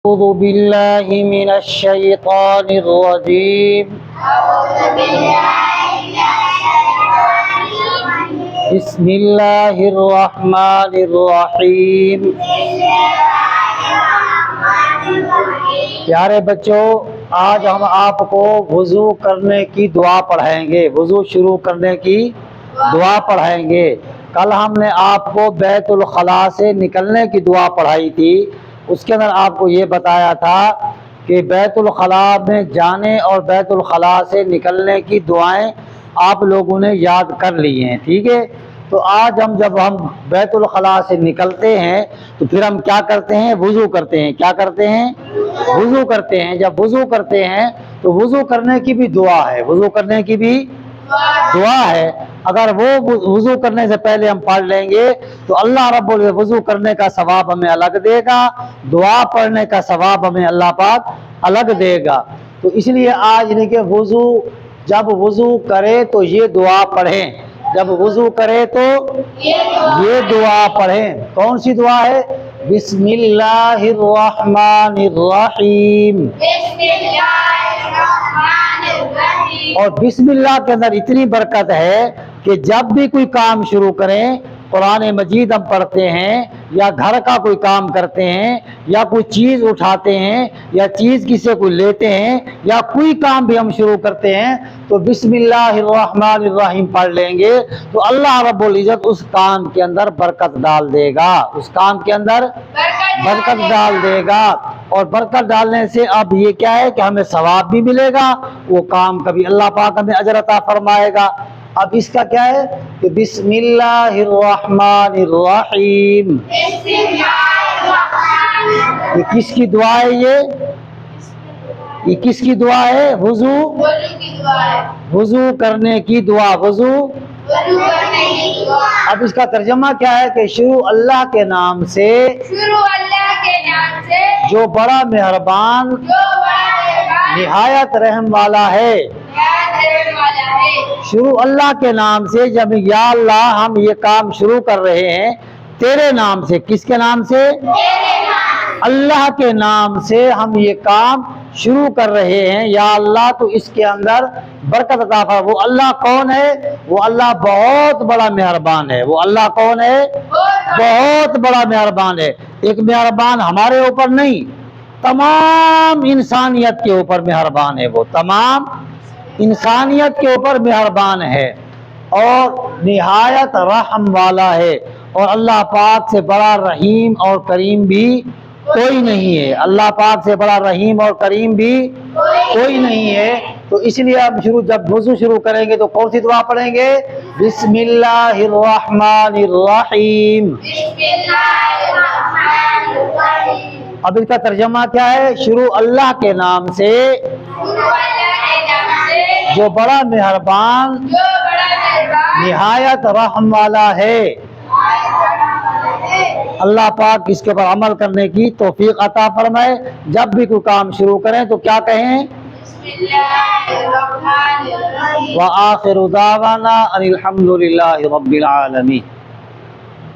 أعوذ بالله من الشيطان الرجيم بسم الله الرحمن الرحیم۔ پیارے بچوں، آج ہم آپ کو وضو کرنے کی دعا پڑھائیں گے، وضو شروع کرنے کی دعا پڑھائیں گے۔ کل ہم نے آپ کو بیت الخلاء سے نکلنے کی دعا پڑھائی تھی، اس کے اندر آپ کو یہ بتایا تھا کہ بیت الخلاء میں جانے اور بیت الخلاء سے نکلنے کی دعائیں آپ لوگوں نے یاد کر لی ہیں، ٹھیک ہے؟ تو آج جب ہم بیت الخلاء سے نکلتے ہیں تو پھر ہم کیا کرتے ہیں؟ وضو کرتے ہیں۔ کیا کرتے ہیں؟ وضو کرتے ہیں۔ جب وضو کرتے ہیں تو وضو کرنے کی بھی دعا ہے، وضو کرنے کی بھی دعا ہے۔ اگر وہ وضو کرنے سے پہلے ہم پڑھ لیں گے تو اللہ رب العزت وضو کرنے کا ثواب ہمیں الگ دے گا، دعا پڑھنے کا ثواب ہمیں اللہ پاک الگ دے گا۔ تو اس لیے آج کہ وضو جب وضو کرے تو یہ دعا پڑھیں، جب وضو کرے تو یہ دعا پڑھیں۔ کون سی دعا ہے؟ بسم اللہ الرحمن الرحیم۔ اور بسم اللہ کے اندر اتنی برکت ہے کہ جب بھی کوئی کام شروع کریں، قرآن مجید ہم پڑھتے ہیں یا گھر کا کوئی کام کرتے ہیں یا کوئی چیز اٹھاتے ہیں یا چیز کسی کو لیتے ہیں یا کوئی کام بھی ہم شروع کرتے ہیں تو بسم اللہ الرحمن الرحیم پڑھ لیں گے تو اللہ رب العزت اس کام کے اندر برکت ڈال دے گا، اس کام کے اندر برکت ڈال دے گا۔ اور برکت ڈالنے سے اب یہ کیا ہے کہ ہمیں ثواب بھی ملے گا، وہ کام کبھی اللہ پاک ہمیں اجر عطا فرمائے گا۔ اب اس کا کیا ہے کہ بسم اللہ الرحمن الرحیم، یہ کس کی دعا ہے؟ یہ کس کی دعا ہے؟ وضو کرنے کی دعا، وضو۔ اب اس کا ترجمہ کیا ہے کہ شروع اللہ کے نام سے جو بڑا مہربان نہایت رحم والا ہے۔ شروع اللہ کے نام سے، جب یا اللہ ہم یہ کام شروع کر رہے ہیں تیرے نام سے۔ کس کے نام سے؟ اللہ کے نام سے ہم یہ کام شروع کر رہے ہیں، یا اللہ تو اس کے اندر برکت عطا فرما۔ وہ اللہ کون ہے؟ وہ اللہ بہت بڑا مہربان ہے۔ وہ اللہ کون ہے؟ بہت بڑا مہربان ہے۔ ایک مہربان ہمارے اوپر نہیں، تمام انسانیت کے اوپر مہربان ہے، وہ تمام انسانیت کے اوپر مہربان ہے اور نہایت رحم والا ہے۔ اور اللہ پاک سے بڑا رحیم اور کریم بھی کوئی نہیں ہے، اللہ پاک سے بڑا رحیم اور کریم بھی کوئی نہیں ہے۔ تو اس لیے اب جب وضو شروع کریں گے تو کون سی دعا پڑھیں گے؟ بسم اللہ الرحمن الرحیم۔ اب اس کا ترجمہ کیا ہے؟ شروع اللہ کے نام سے جو بڑا مہربان نہایت رحم والا ہے۔ اللہ پاک اس کے پر عمل کرنے کی توفیق عطا فرمائے۔ جب بھی کوئی کام شروع کریں تو کیا کہیں؟ وآخر دعوانا ان الحمد للہ رب العالمین۔